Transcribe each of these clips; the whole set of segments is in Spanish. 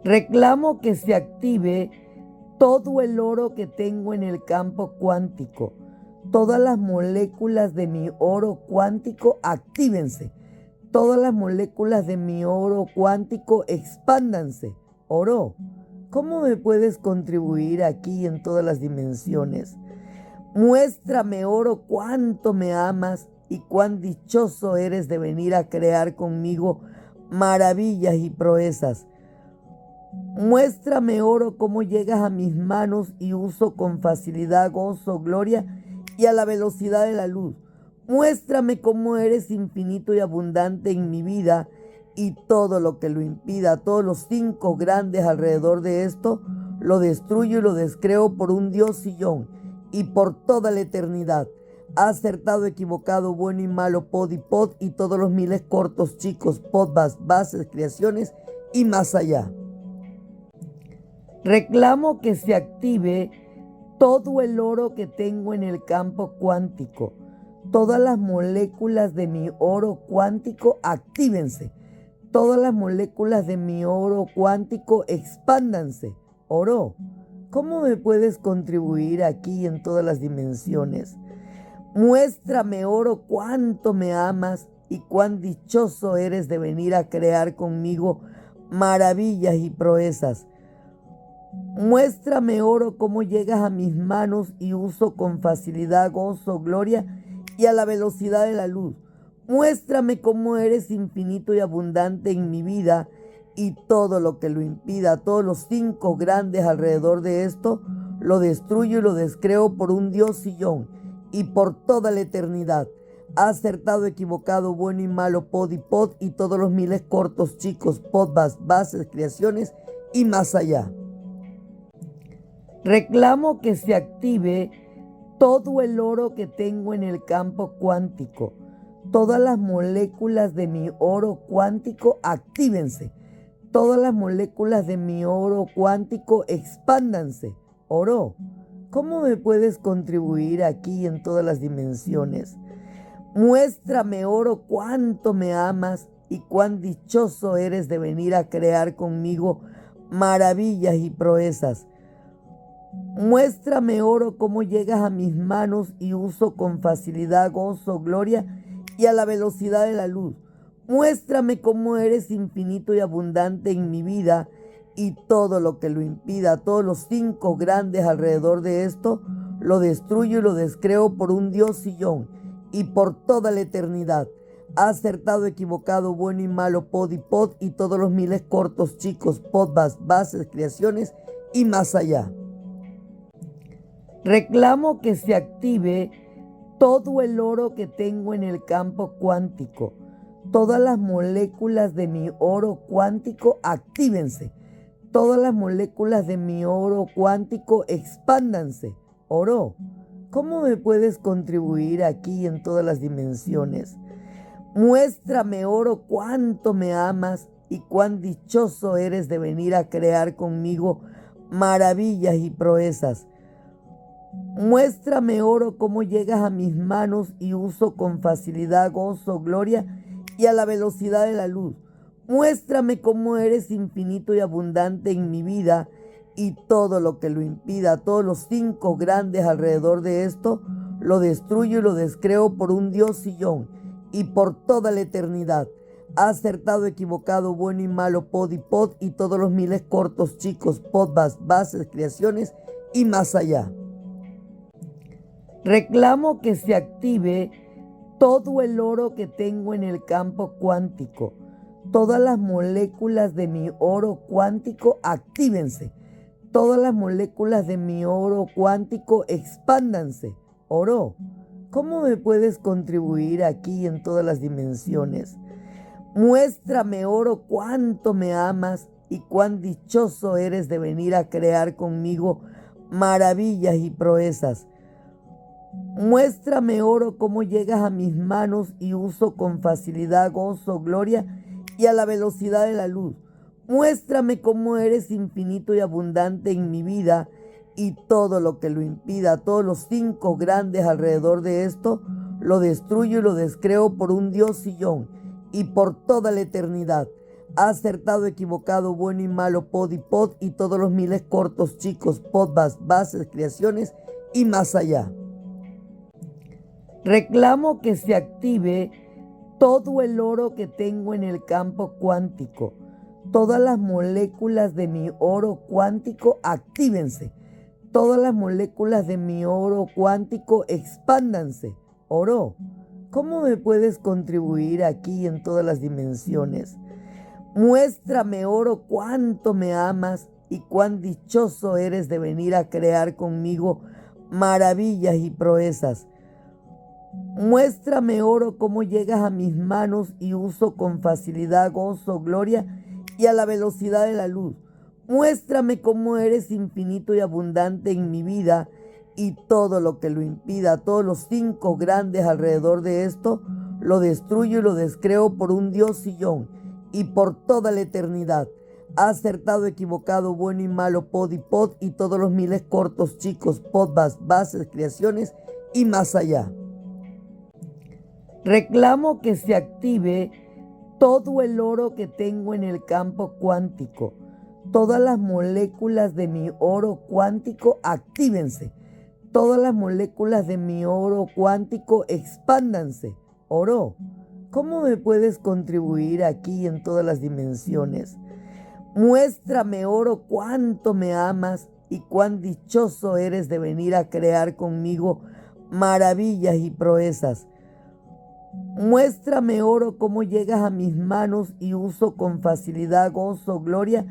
Reclamo que se active todo el oro que tengo en el campo cuántico. Todas las moléculas de mi oro cuántico actívense. Todas las moléculas de mi oro cuántico expándanse. Oro, ¿cómo me puedes contribuir aquí en todas las dimensiones? Muéstrame, oro, cuánto me amas y cuán dichoso eres de venir a crear conmigo maravillas y proezas. Muéstrame, oro, cómo llegas a mis manos y uso con facilidad, gozo, gloria y a la velocidad de la luz. Muéstrame cómo eres infinito y abundante en mi vida y todo lo que lo impida, todos los 5 grandes alrededor de esto, lo destruyo y lo descreo por un Dios sillón y por toda la eternidad. Acertado, equivocado, bueno y malo, pod y pod y todos los miles cortos, chicos, podbas, bases, creaciones y más allá. Reclamo que se active todo el oro que tengo en el campo cuántico. Todas las moléculas de mi oro cuántico actívense. Todas las moléculas de mi oro cuántico expándanse. Oro, ¿cómo me puedes contribuir aquí en todas las dimensiones? Muéstrame, oro, cuánto me amas y cuán dichoso eres de venir a crear conmigo maravillas y proezas. Muéstrame, oro, cómo llegas a mis manos y uso con facilidad, gozo, gloria y a la velocidad de la luz. Muéstrame cómo eres infinito y abundante en mi vida y todo lo que lo impida, todos los 5 grandes alrededor de esto, lo destruyo y lo descreo por un Dios sillón y por toda la eternidad. Acertado, equivocado, bueno y malo, pod y pod y todos los miles cortos, chicos, podbas, bases, creaciones y más allá. Reclamo que se active todo el oro que tengo en el campo cuántico. Todas las moléculas de mi oro cuántico actívense. Todas las moléculas de mi oro cuántico expándanse. Oro, ¿cómo me puedes contribuir aquí en todas las dimensiones? Muéstrame, oro, cuánto me amas y cuán dichoso eres de venir a crear conmigo maravillas y proezas. Muéstrame, oro, cómo llegas a mis manos y uso con facilidad, gozo, gloria y a la velocidad de la luz. Muéstrame cómo eres infinito y abundante en mi vida y todo lo que lo impida, todos los 5 grandes alrededor de esto, lo destruyo y lo descreo por un Dios sillón y por toda la eternidad. Acertado, equivocado, bueno y malo, pod y pod y todos los miles cortos, chicos, podbas, bases, creaciones y más allá. Reclamo que se active todo el oro que tengo en el campo cuántico. Todas las moléculas de mi oro cuántico actívense. Todas las moléculas de mi oro cuántico expándanse. Oro, ¿cómo me puedes contribuir aquí en todas las dimensiones? Muéstrame, oro, cuánto me amas y cuán dichoso eres de venir a crear conmigo maravillas y proezas. Muéstrame, oro, cómo llegas a mis manos y uso con facilidad, gozo, gloria y a la velocidad de la luz. Muéstrame cómo eres infinito y abundante en mi vida y todo lo que lo impida, todos los 5 grandes alrededor de esto, lo destruyo y lo descreo por un Dios sillón y por toda la eternidad. Acertado, equivocado, bueno y malo, pod y pod y todos los miles cortos, chicos, podbas, bases, creaciones y más allá. Reclamo que se active todo el oro que tengo en el campo cuántico. Todas las moléculas de mi oro cuántico actívense. Todas las moléculas de mi oro cuántico expándanse. Oro, ¿cómo me puedes contribuir aquí en todas las dimensiones? Muéstrame, oro, cuánto me amas y cuán dichoso eres de venir a crear conmigo maravillas y proezas. Muéstrame, oro, cómo llegas a mis manos y uso con facilidad, gozo, gloria y a la velocidad de la luz. Muéstrame cómo eres infinito y abundante en mi vida y todo lo que lo impida, todos los 5 grandes alrededor de esto, lo destruyo y lo descreo por un Dios sillón y por toda la eternidad. acertado, equivocado, bueno y malo, pod y pod, y todos los miles cortos, chicos, podcasts, bases, creaciones y más allá. Reclamo que se active todo el oro que tengo en el campo cuántico. Todas las moléculas de mi oro cuántico actívense. Todas las moléculas de mi oro cuántico expándanse. Oro, ¿cómo me puedes contribuir aquí en todas las dimensiones? Muéstrame, oro, cuánto me amas y cuán dichoso eres de venir a crear conmigo maravillas y proezas. Muéstrame, oro, cómo llegas a mis manos y uso con facilidad, gozo, gloria y a la velocidad de la luz. Muéstrame cómo eres infinito y abundante en mi vida y todo lo que lo impida, todos los 5 grandes alrededor de esto, lo destruyo y lo descreo por un Dios sillón y por toda la eternidad. Acertado, equivocado, bueno y malo, pod y pod, y todos los miles cortos, chicos, podcasts, bases, creaciones y más allá. Reclamo que se active todo el oro que tengo en el campo cuántico. Todas las moléculas de mi oro cuántico actívense. Todas las moléculas de mi oro cuántico expándanse. Oro, ¿cómo me puedes contribuir aquí en todas las dimensiones? Muéstrame, oro, cuánto me amas y cuán dichoso eres de venir a crear conmigo maravillas y proezas. Muéstrame, oro, cómo llegas a mis manos y uso con facilidad, gozo, gloria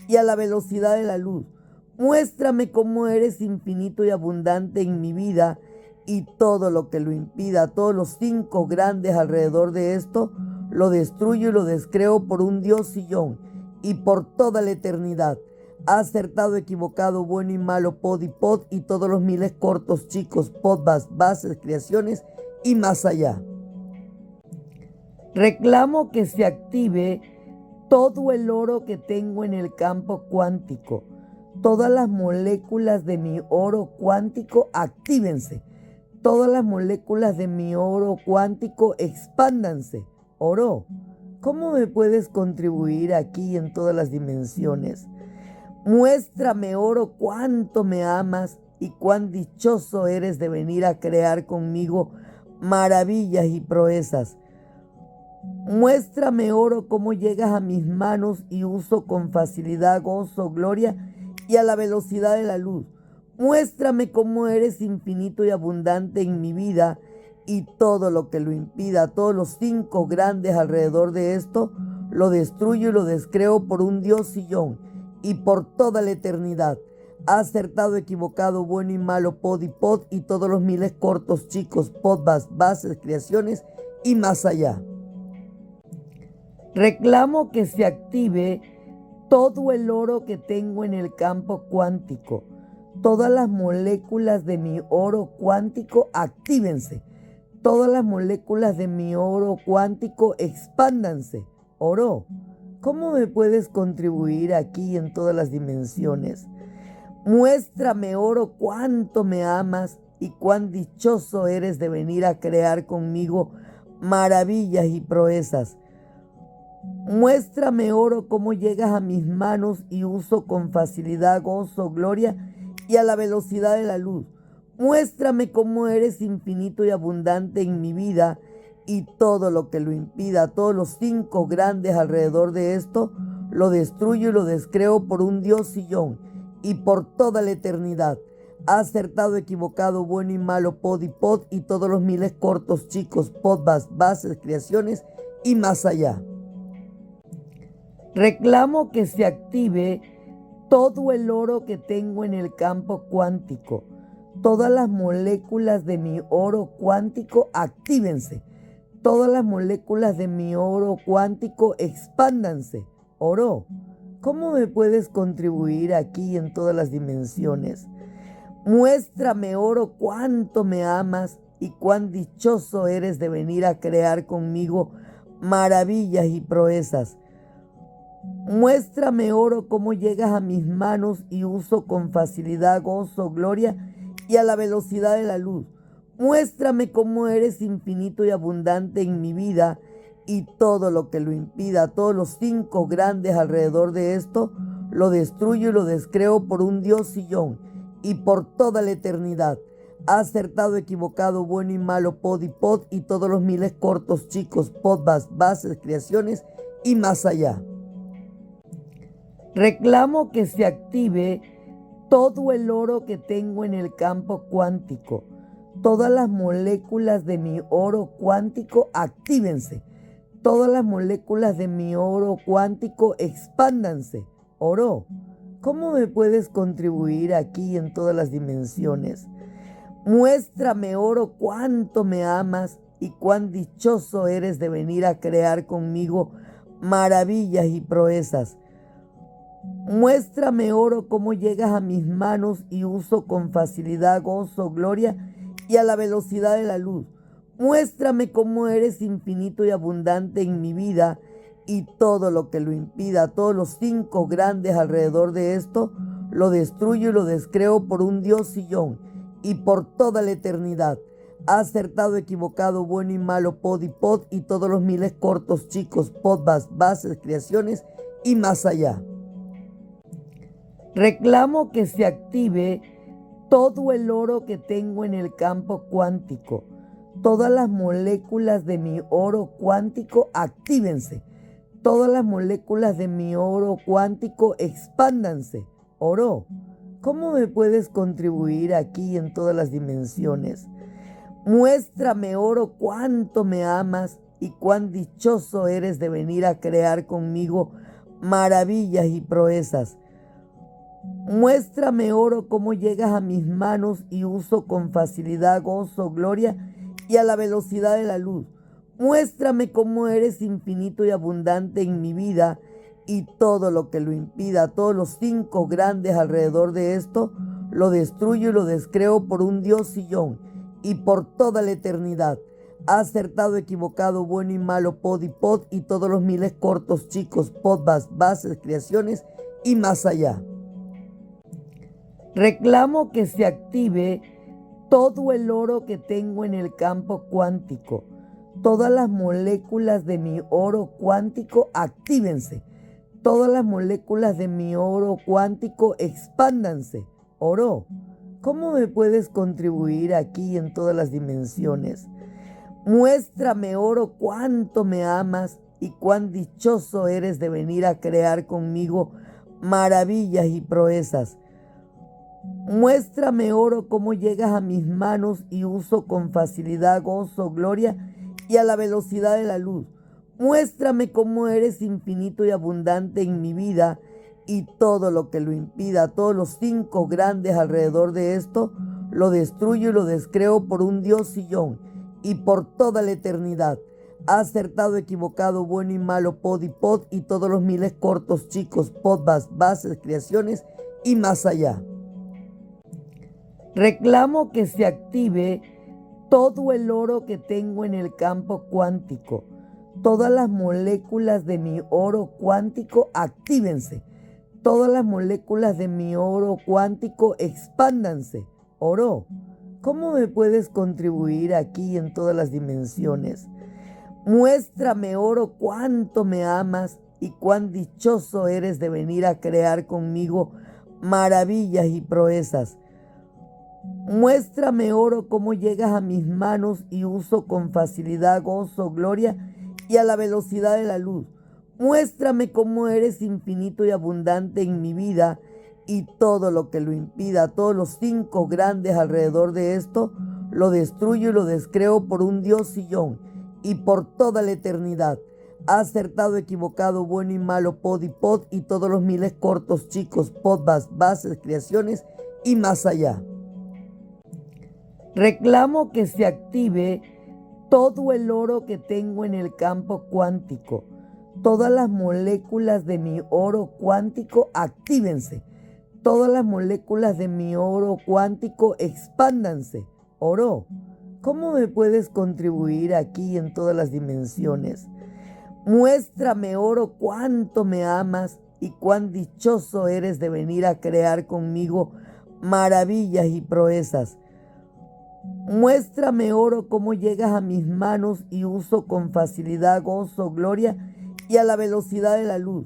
y a la velocidad de la luz. Muéstrame cómo eres infinito y abundante en mi vida y todo lo que lo impida, todos los 5 grandes alrededor de esto, lo destruyo y lo descreo por un Dios sillón y por toda la eternidad. Acertado, equivocado, bueno y malo, pod y pod, y todos los miles cortos, chicos, podcasts, bases, creaciones y más allá. Reclamo que se active todo el oro que tengo en el campo cuántico. Todas las moléculas de mi oro cuántico actívense. Todas las moléculas de mi oro cuántico expándanse. Oro, ¿cómo me puedes contribuir aquí en todas las dimensiones? Muéstrame, oro, cuánto me amas y cuán dichoso eres de venir a crear conmigo maravillas y proezas. Muéstrame, oro, cómo llegas a mis manos y uso con facilidad, gozo, gloria y a la velocidad de la luz. Muéstrame cómo eres infinito y abundante en mi vida y todo lo que lo impida, todos los 5 grandes alrededor de esto, lo destruyo y lo descreo por un Dios sillón y por toda la eternidad. Acertado, equivocado, bueno y malo, pod y pod, y todos los miles cortos, chicos, podcasts, bases, creaciones y más allá. Reclamo que se active todo el oro que tengo en el campo cuántico. Todas las moléculas de mi oro cuántico actívense. Todas las moléculas de mi oro cuántico expándanse. Oro, ¿cómo me puedes contribuir aquí en todas las dimensiones? Muéstrame, oro, cuánto me amas y cuán dichoso eres de venir a crear conmigo maravillas y proezas. Muéstrame, oro, cómo llegas a mis manos y uso con facilidad, gozo, gloria y a la velocidad de la luz. Muéstrame cómo eres infinito y abundante en mi vida y todo lo que lo impida, todos los 5 grandes alrededor de esto, lo destruyo y lo descreo por un Dios sillón y por toda la eternidad. Acertado, equivocado, bueno y malo, pod y pod, y todos los miles cortos, chicos, podcasts, bases, creaciones y más allá. Reclamo que se active todo el oro que tengo en el campo cuántico. Todas las moléculas de mi oro cuántico actívense. Todas las moléculas de mi oro cuántico expándanse. Oro, ¿cómo me puedes contribuir aquí en todas las dimensiones? Muéstrame, oro, cuánto me amas y cuán dichoso eres de venir a crear conmigo maravillas y proezas. Muéstrame, oro, cómo llegas a mis manos y uso con facilidad, gozo, gloria y a la velocidad de la luz. Muéstrame cómo eres infinito y abundante en mi vida y todo lo que lo impida, todos los 5 grandes alrededor de esto, lo destruyo y lo descreo por un Dios sillón y por toda la eternidad. Acertado, equivocado, bueno y malo, pod y pod, y todos los miles cortos, chicos, podbas, bases, creaciones y más allá. Reclamo que se active todo el oro que tengo en el campo cuántico. Todas las moléculas de mi oro cuántico actívense. Todas las moléculas de mi oro cuántico expándanse. Oro, ¿cómo me puedes contribuir aquí en todas las dimensiones? Muéstrame, oro, cuánto me amas y cuán dichoso eres de venir a crear conmigo maravillas y proezas. Muéstrame, oro, cómo llegas a mis manos y uso con facilidad, gozo, gloria y a la velocidad de la luz. Muéstrame cómo eres infinito y abundante en mi vida y todo lo que lo impida, todos los 5 grandes alrededor de esto, lo destruyo y lo descreo por un Dios sillón y por toda la eternidad. Acertado, equivocado, bueno y malo, pod y pod, y todos los miles cortos, chicos, podbas, bases, creaciones y más allá. Reclamo que se active todo el oro que tengo en el campo cuántico. Todas las moléculas de mi oro cuántico actívense. Todas las moléculas de mi oro cuántico expándanse. Oro, ¿cómo me puedes contribuir aquí en todas las dimensiones? Muéstrame, oro, cuánto me amas y cuán dichoso eres de venir a crear conmigo maravillas y proezas. Muéstrame, oro, cómo llegas a mis manos y uso con facilidad, gozo, gloria y a la velocidad de la luz. Muéstrame cómo eres infinito y abundante en mi vida y todo lo que lo impida, todos los 5 grandes alrededor de esto, lo destruyo y lo descreo por un Dios sillón y por toda la eternidad. Acertado, equivocado, bueno y malo, pod y pod, y todos los miles cortos, chicos, podbas, bases, creaciones y más allá. Reclamo que se active todo el oro que tengo en el campo cuántico. Todas las moléculas de mi oro cuántico actívense. Todas las moléculas de mi oro cuántico expándanse. Oro, ¿cómo me puedes contribuir aquí en todas las dimensiones? Muéstrame, oro, cuánto me amas y cuán dichoso eres de venir a crear conmigo maravillas y proezas. Muéstrame, oro, cómo llegas a mis manos y uso con facilidad, gozo, gloria y a la velocidad de la luz. Muéstrame cómo eres infinito y abundante en mi vida y todo lo que lo impida, todos los 5 grandes alrededor de esto, lo destruyo y lo descreo por un Dios sillón y por toda la eternidad. Acertado, equivocado, bueno y malo, pod y pod, y todos los miles cortos, chicos, podbas, bases, creaciones y más allá. Reclamo que se active todo el oro que tengo en el campo cuántico. Todas las moléculas de mi oro cuántico actívense. Todas las moléculas de mi oro cuántico expándanse. Oro, ¿cómo me puedes contribuir aquí en todas las dimensiones? Muéstrame, oro, cuánto me amas y cuán dichoso eres de venir a crear conmigo maravillas y proezas. Muéstrame, oro, cómo llegas a mis manos y uso con facilidad, gozo, gloria y a la velocidad de la luz. Muéstrame cómo eres infinito y abundante en mi vida y todo lo que lo impida, todos los 5 grandes alrededor de esto, lo destruyo y lo descreo por un Dios sillón y por toda la eternidad. Acertado, equivocado, bueno y malo, pod y pod, y todos los miles cortos, chicos, podbas, bases, creaciones y más allá. Reclamo que se active todo el oro que tengo en el campo cuántico. Todas las moléculas de mi oro cuántico actívense. Todas las moléculas de mi oro cuántico expándanse. Oro, ¿cómo me puedes contribuir aquí en todas las dimensiones? Muéstrame, oro, cuánto me amas y cuán dichoso eres de venir a crear conmigo maravillas y proezas. Muéstrame, oro, cómo llegas a mis manos y uso con facilidad gozo, gloria y a la velocidad de la luz.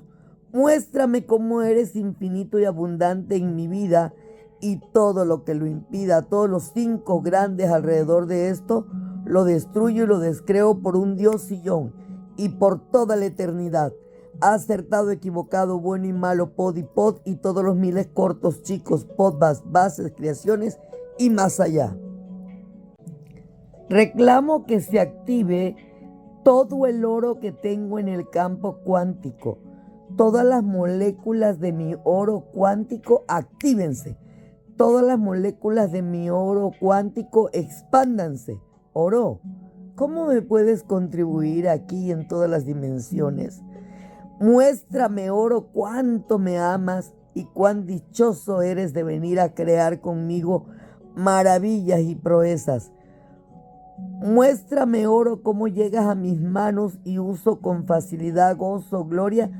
Muéstrame cómo eres infinito y abundante en mi vida y todo lo que lo impida, todos los cinco grandes alrededor de esto, lo destruyo y lo descreo por un Dios sillón y por toda la eternidad. Acertado, equivocado, bueno y malo, pod y pod y todos los miles cortos, chicos, podbas, bases, creaciones y más allá. Reclamo que se active todo el oro que tengo en el campo cuántico. Todas las moléculas de mi oro cuántico actívense. Todas las moléculas de mi oro cuántico expándanse. Oro, ¿cómo me puedes contribuir aquí en todas las dimensiones? Muéstrame, oro, cuánto me amas y cuán dichoso eres de venir a crear conmigo maravillas y proezas. Muéstrame, oro, cómo llegas a mis manos y uso con facilidad gozo, gloria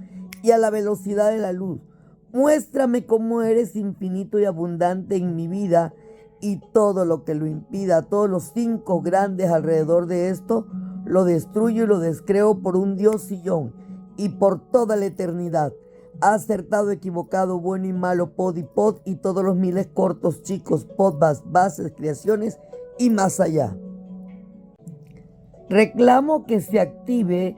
y a la velocidad de la luz. Muéstrame cómo eres infinito y abundante en mi vida y todo lo que lo impida, todos los cinco grandes alrededor de esto, lo destruyo y lo descreo por un Dios sillón y por toda la eternidad. Acertado, equivocado, bueno y malo, pod y pod y todos los miles cortos, chicos, podbas, bases, creaciones y más allá. Reclamo que se active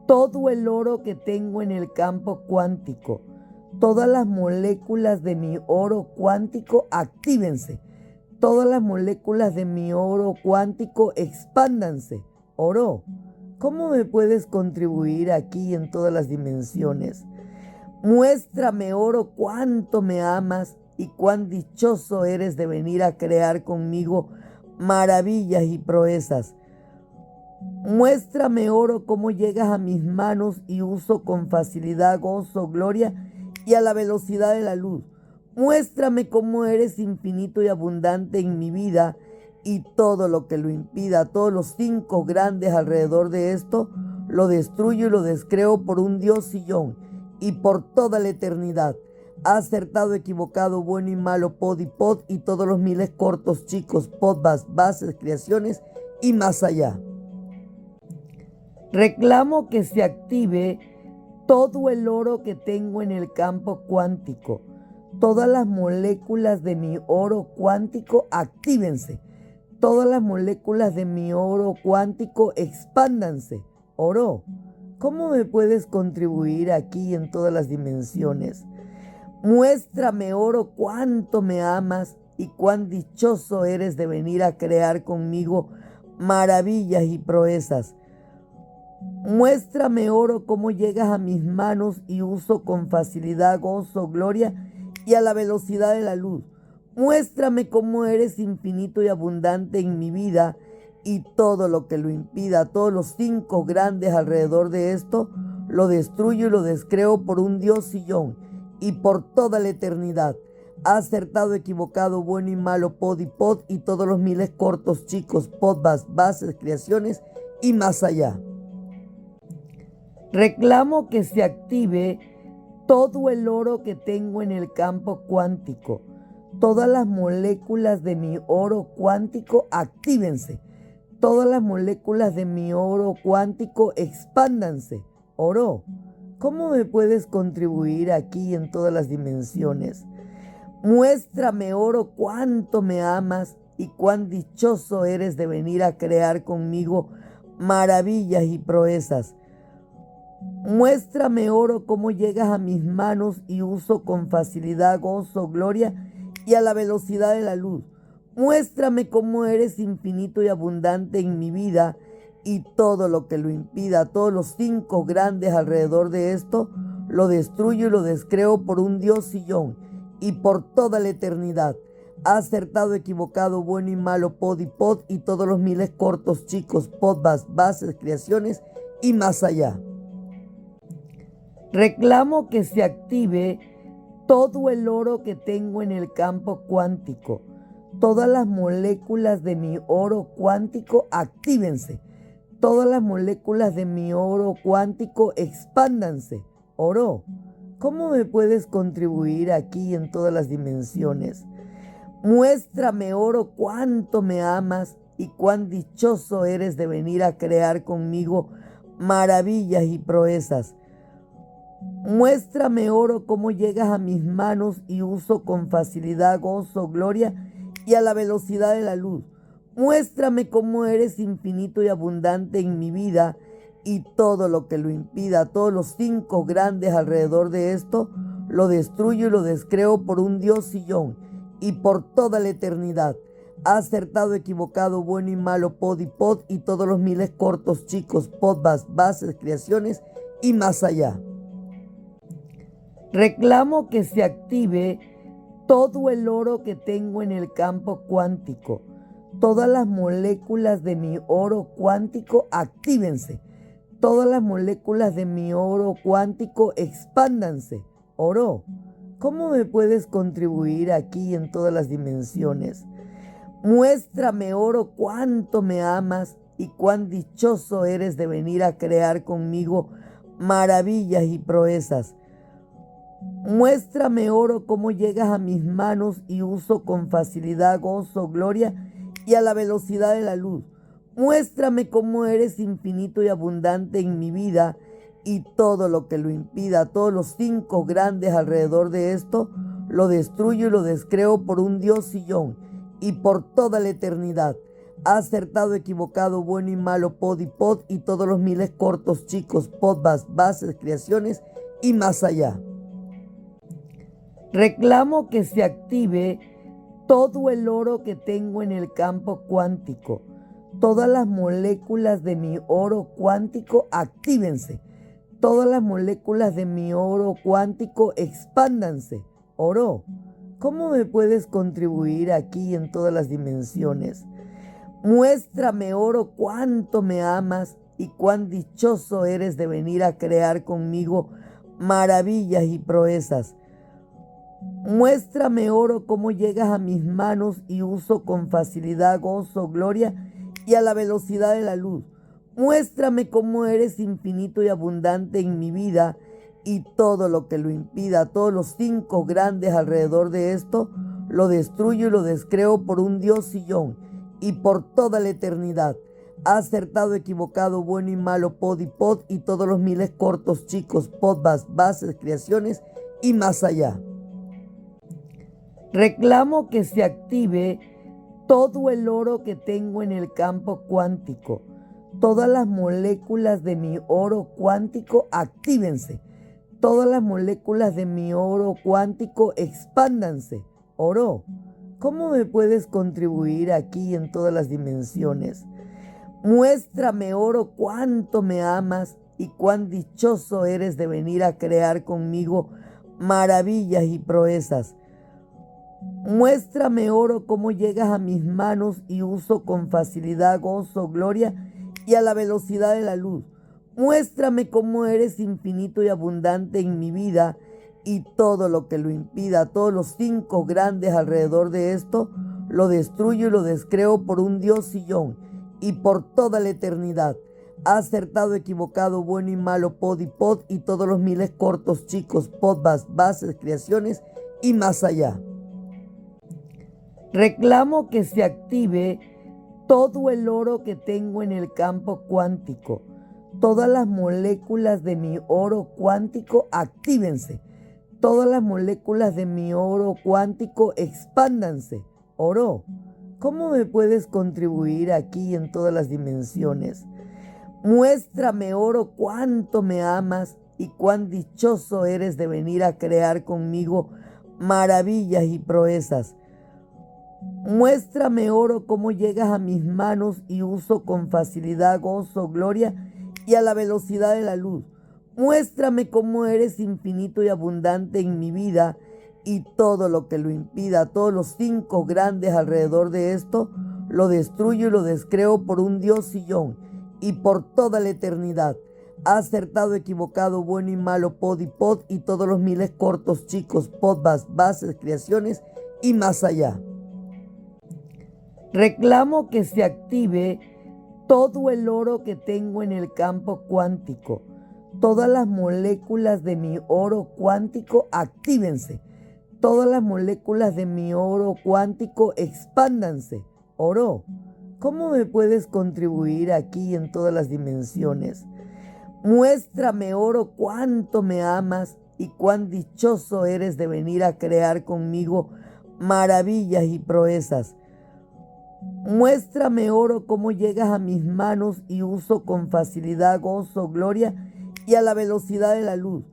todo el oro que tengo en el campo cuántico. Todas las moléculas de mi oro cuántico actívense. Todas las moléculas de mi oro cuántico expándanse. Oro, ¿cómo me puedes contribuir aquí en todas las dimensiones? Muéstrame, oro, cuánto me amas y cuán dichoso eres de venir a crear conmigo maravillas y proezas. Muéstrame, oro, cómo llegas a mis manos y uso con facilidad gozo, gloria y a la velocidad de la luz. Muéstrame cómo eres infinito y abundante en mi vida y todo lo que lo impida, todos los cinco grandes alrededor de esto, lo destruyo y lo descreo por un Dios sillón y por toda la eternidad. Acertado, equivocado, bueno y malo, pod y pod y todos los miles cortos, chicos, podbas, bases, creaciones y más allá. Reclamo que se active todo el oro que tengo en el campo cuántico. Todas las moléculas de mi oro cuántico actívense. Todas las moléculas de mi oro cuántico expándanse. Oro, ¿cómo me puedes contribuir aquí en todas las dimensiones? Muéstrame, oro, cuánto me amas y cuán dichoso eres de venir a crear conmigo maravillas y proezas. Muéstrame, oro, cómo llegas a mis manos y uso con facilidad gozo, gloria y a la velocidad de la luz. Muéstrame cómo eres infinito y abundante en mi vida y todo lo que lo impida, todos los cinco grandes alrededor de esto, lo destruyo y lo descreo por un Dios sillón y por toda la eternidad. Acertado, equivocado, bueno y malo, pod y pod y todos los miles cortos, chicos, podbas, bases, creaciones y más allá. Reclamo que se active todo el oro que tengo en el campo cuántico. Todas las moléculas de mi oro cuántico actívense. Todas las moléculas de mi oro cuántico expándanse. Oro, ¿cómo me puedes contribuir aquí en todas las dimensiones? Muéstrame, oro, cuánto me amas y cuán dichoso eres de venir a crear conmigo maravillas y proezas. Muéstrame, oro, cómo llegas a mis manos y uso con facilidad gozo, gloria y a la velocidad de la luz. Muéstrame cómo eres infinito y abundante en mi vida y todo lo que lo impida, todos los cinco grandes alrededor de esto, lo destruyo y lo descreo por un Dios sillón y por toda la eternidad. Acertado, equivocado, bueno y malo, pod y pod y todos los miles cortos, chicos, podbas, bases, creaciones y más allá. Reclamo que se active todo el oro que tengo en el campo cuántico. Todas las moléculas de mi oro cuántico actívense. Todas las moléculas de mi oro cuántico expándanse. Oro, ¿cómo me puedes contribuir aquí en todas las dimensiones? Muéstrame, oro, cuánto me amas y cuán dichoso eres de venir a crear conmigo maravillas y proezas. Muéstrame, oro, cómo llegas a mis manos y uso con facilidad gozo, gloria y a la velocidad de la luz. Muéstrame cómo eres infinito y abundante en mi vida y todo lo que lo impida, todos los 5 grandes alrededor de esto, lo destruyo y lo descreo por un Dios sillón y por toda la eternidad. Acertado, equivocado, bueno y malo, pod y pod y todos los miles cortos, chicos, podbas, bases, creaciones y más allá. Reclamo que se active todo el oro que tengo en el campo cuántico. Todas las moléculas de mi oro cuántico actívense. Todas las moléculas de mi oro cuántico expándanse. Oro, ¿cómo me puedes contribuir aquí en todas las dimensiones? Muéstrame, oro, cuánto me amas y cuán dichoso eres de venir a crear conmigo maravillas y proezas. Muéstrame, oro, cómo llegas a mis manos y uso con facilidad gozo, gloria y a la velocidad de la luz. Muéstrame cómo eres infinito y abundante en mi vida y todo lo que lo impida, todos los 5 grandes alrededor de esto, lo destruyo y lo descreo por un Dios sillón y por toda la eternidad. Acertado, equivocado, bueno y malo, pod y pod y todos los miles cortos, chicos, podbas, bases, creaciones y más allá. Reclamo que se active todo el oro que tengo en el campo cuántico. Todas las moléculas de mi oro cuántico actívense. Todas las moléculas de mi oro cuántico expándanse. Oro, ¿cómo me puedes contribuir aquí en todas las dimensiones? Muéstrame, oro, cuánto me amas y cuán dichoso eres de venir a crear conmigo maravillas y proezas. Muéstrame, oro, cómo llegas a mis manos y uso con facilidad gozo, gloria y a la velocidad de la luz. Muéstrame cómo eres infinito y abundante en mi vida y todo lo que lo impida, todos los 5 grandes alrededor de esto, lo destruyo y lo descreo por un Dios sillón y por toda la eternidad. Acertado, equivocado, bueno y malo, pod y pod y todos los miles cortos, chicos, podbas, bases, creaciones y más allá. Reclamo que se active todo el oro que tengo en el campo cuántico. Todas las moléculas de mi oro cuántico actívense. Todas las moléculas de mi oro cuántico expándanse. Oro, ¿cómo me puedes contribuir aquí en todas las dimensiones? Muéstrame, oro, cuánto me amas y cuán dichoso eres de venir a crear conmigo maravillas y proezas. Muéstrame, oro, cómo llegas a mis manos y uso con facilidad gozo, gloria y a la velocidad de la luz. Muéstrame cómo eres infinito y abundante en mi vida y todo lo que lo impida, todos los 5 grandes alrededor de esto, lo destruyo y lo descreo por un Dios sillón y por toda la eternidad. Acertado, equivocado, bueno y malo, pod y pod y todos los miles cortos, chicos, podbas, bases, creaciones y más allá. Reclamo que se active todo el oro que tengo en el campo cuántico. Todas las moléculas de mi oro cuántico actívense. Todas las moléculas de mi oro cuántico expándanse. Oro, ¿cómo me puedes contribuir aquí en todas las dimensiones? Muéstrame, oro, cuánto me amas y cuán dichoso eres de venir a crear conmigo maravillas y proezas. Muéstrame, oro, cómo llegas a mis manos y uso con facilidad gozo, gloria y a la velocidad de la luz. Muéstrame cómo eres infinito y abundante en mi vida y todo lo que lo impida, todos los 5 grandes alrededor de esto, lo destruyo y lo descreo por un Dios sillón y por toda la eternidad. Acertado, equivocado, bueno y malo, pod y pod y todos los miles cortos, chicos, podbas, bases, creaciones y más allá. Reclamo que se active todo el oro que tengo en el campo cuántico. Todas las moléculas de mi oro cuántico actívense. Todas las moléculas de mi oro cuántico expándanse. Oro, ¿Cómo me puedes contribuir aquí en todas las dimensiones? Muéstrame, oro, cuánto me amas y cuán dichoso eres de venir a crear conmigo maravillas y proezas. Muéstrame, oro, cómo llegas a mis manos y uso con facilidad, gozo, gloria y a la velocidad de la luz.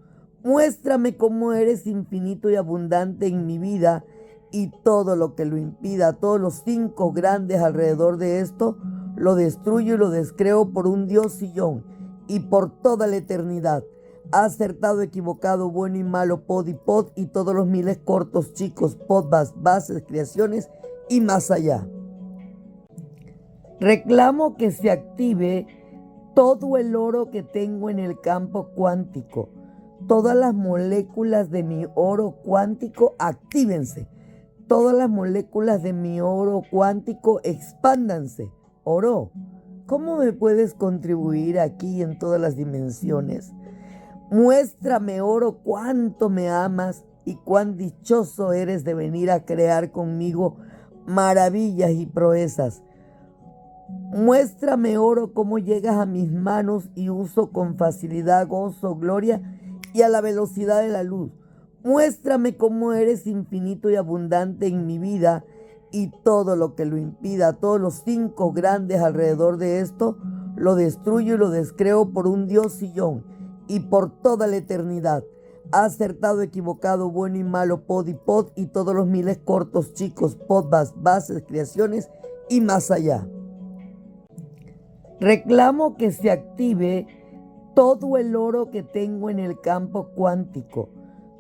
Muéstrame cómo eres infinito y abundante en mi vida y todo lo que lo impida, todos los 5 grandes alrededor de esto, lo destruyo y lo descreo por un Dios sillón y por toda la eternidad. Acertado, equivocado, bueno y malo, pod y pod y todos los miles cortos, chicos, podbas, bases, creaciones y más allá. Reclamo que se active todo el oro que tengo en el campo cuántico. Todas las moléculas de mi oro cuántico actívense. Todas las moléculas de mi oro cuántico expándanse. Oro, ¿cómo me puedes contribuir aquí en todas las dimensiones? Muéstrame, oro, cuánto me amas y cuán dichoso eres de venir a crear conmigo maravillas y proezas. Muéstrame, oro, cómo llegas a mis manos y uso con facilidad, gozo, gloria y a la velocidad de la luz. Muéstrame cómo eres infinito y abundante en mi vida y todo lo que lo impida, todos los 5 grandes alrededor de esto, lo destruyo y lo descreo por un Dios sillón y por toda la eternidad. Acertado, equivocado, bueno y malo, pod y pod y todos los miles cortos, chicos, podbas, bases, creaciones y más allá. Reclamo que se active todo el oro que tengo en el campo cuántico.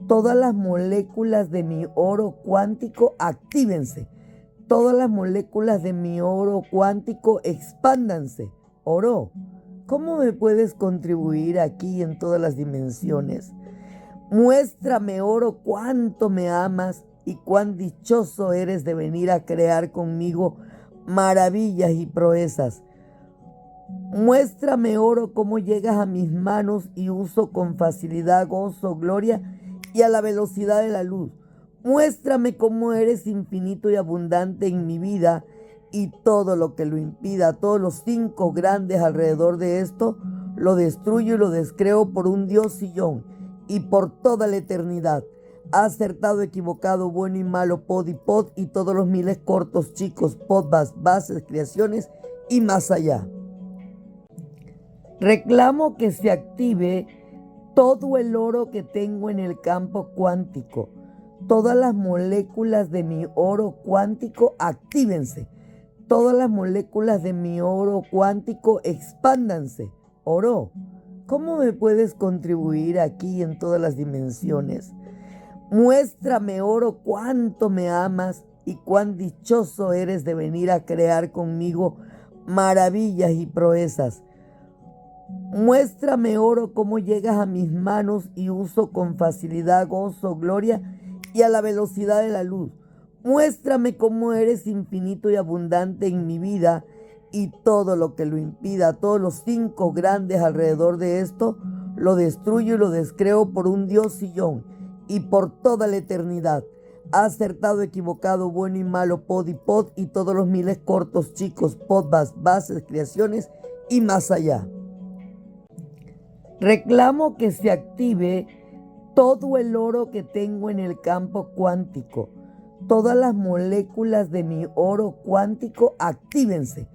Todas las moléculas de mi oro cuántico actívense. Todas las moléculas de mi oro cuántico expándanse. Oro, ¿cómo me puedes contribuir aquí en todas las dimensiones? Muéstrame, oro, cuánto me amas y cuán dichoso eres de venir a crear conmigo maravillas y proezas. Muéstrame, oro, cómo llegas a mis manos y uso con facilidad, gozo, gloria y a la velocidad de la luz. Muéstrame cómo eres infinito y abundante en mi vida y todo lo que lo impida, todos los 5 grandes alrededor de esto, lo destruyo y lo descreo por un Dios sillón y por toda la eternidad. Acertado, equivocado, bueno y malo, pod y pod y todos los miles cortos, chicos, podbas, bases, creaciones y más allá. Reclamo que se active todo el oro que tengo en el campo cuántico. Todas las moléculas de mi oro cuántico actívense. Todas las moléculas de mi oro cuántico expándanse. Oro, ¿cómo me puedes contribuir aquí en todas las dimensiones? Muéstrame, oro, cuánto me amas y cuán dichoso eres de venir a crear conmigo maravillas y proezas. Muéstrame, oro, cómo llegas a mis manos y uso con facilidad, gozo, gloria y a la velocidad de la luz. Muéstrame cómo eres infinito y abundante en mi vida y todo lo que lo impida, todos los 5 grandes alrededor de esto, lo destruyo y lo descreo por un Dios sillón y por toda la eternidad. Acertado, equivocado, bueno y malo, pod y pod y todos los miles cortos, chicos, podbas, bases, creaciones y más allá. Reclamo que se active todo el oro que tengo en el campo cuántico. Todas las moléculas de mi oro cuántico actívense.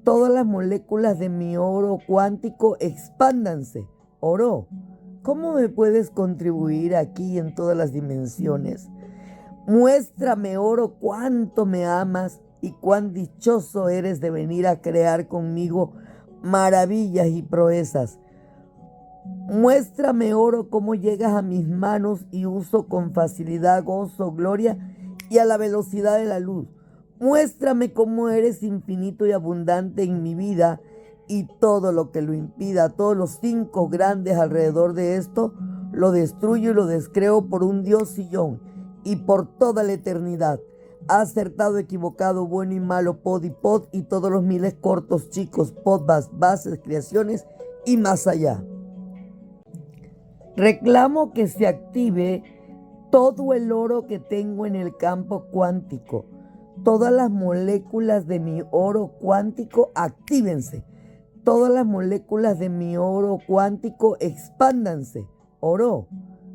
Todas las moléculas de mi oro cuántico expándanse. Oro, ¿cómo me puedes contribuir aquí en todas las dimensiones? Muéstrame, oro, cuánto me amas y cuán dichoso eres de venir a crear conmigo maravillas y proezas. Muéstrame, oro, cómo llegas a mis manos y uso con facilidad, gozo, gloria y a la velocidad de la luz. Muéstrame cómo eres infinito y abundante en mi vida y todo lo que lo impida, todos los 5 grandes alrededor de esto, lo destruyo y lo descreo por un Dios sillón y por toda la eternidad. Acertado, equivocado, bueno y malo, pod y pod y todos los miles cortos, chicos, podbas, bases, creaciones y más allá. Reclamo que se active todo el oro que tengo en el campo cuántico. Todas las moléculas de mi oro cuántico actívense. Todas las moléculas de mi oro cuántico expándanse. Oro,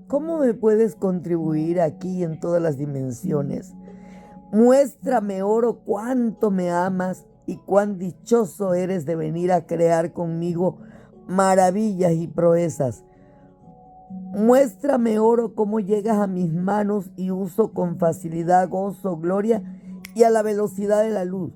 ¿cómo me puedes contribuir aquí en todas las dimensiones? Muéstrame, oro, cuánto me amas y cuán dichoso eres de venir a crear conmigo maravillas y proezas. Muéstrame, oro, cómo llegas a mis manos y uso con facilidad, gozo, gloria y a la velocidad de la luz.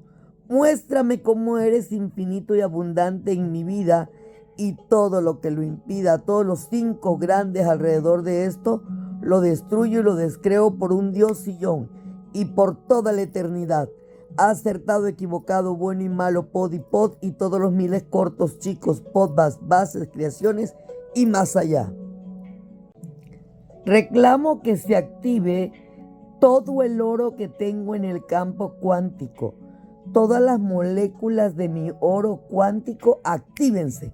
Muéstrame cómo eres infinito y abundante en mi vida y todo lo que lo impida, todos los 5 grandes alrededor de esto, lo destruyo y lo descreo por un Dios sillón y por toda la eternidad. Acertado, equivocado, bueno y malo, pod y pod y todos los miles cortos, chicos, podbas, bases, creaciones y más allá. Reclamo que se active todo el oro que tengo en el campo cuántico. Todas las moléculas de mi oro cuántico actívense.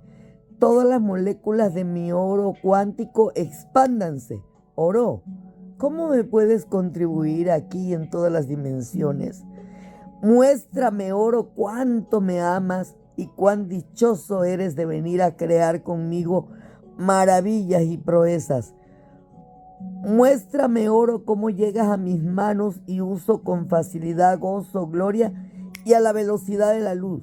Todas las moléculas de mi oro cuántico expándanse. Oro, ¿cómo me puedes contribuir aquí en todas las dimensiones? Muéstrame, oro, cuánto me amas y cuán dichoso eres de venir a crear conmigo maravillas y proezas. Muéstrame, oro, cómo llegas a mis manos y uso con facilidad, gozo, gloria y a la velocidad de la luz.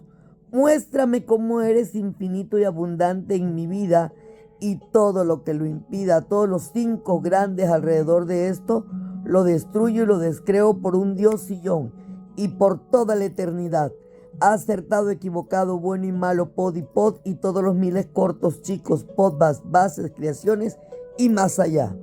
Muéstrame cómo eres infinito y abundante en mi vida y todo lo que lo impida, todos los 5 grandes alrededor de esto, lo destruyo y lo descreo por un Dios sillón y por toda la eternidad. Acertado, equivocado, bueno y malo, pod y pod y todos los miles cortos, chicos, podbas, bases, creaciones y más allá.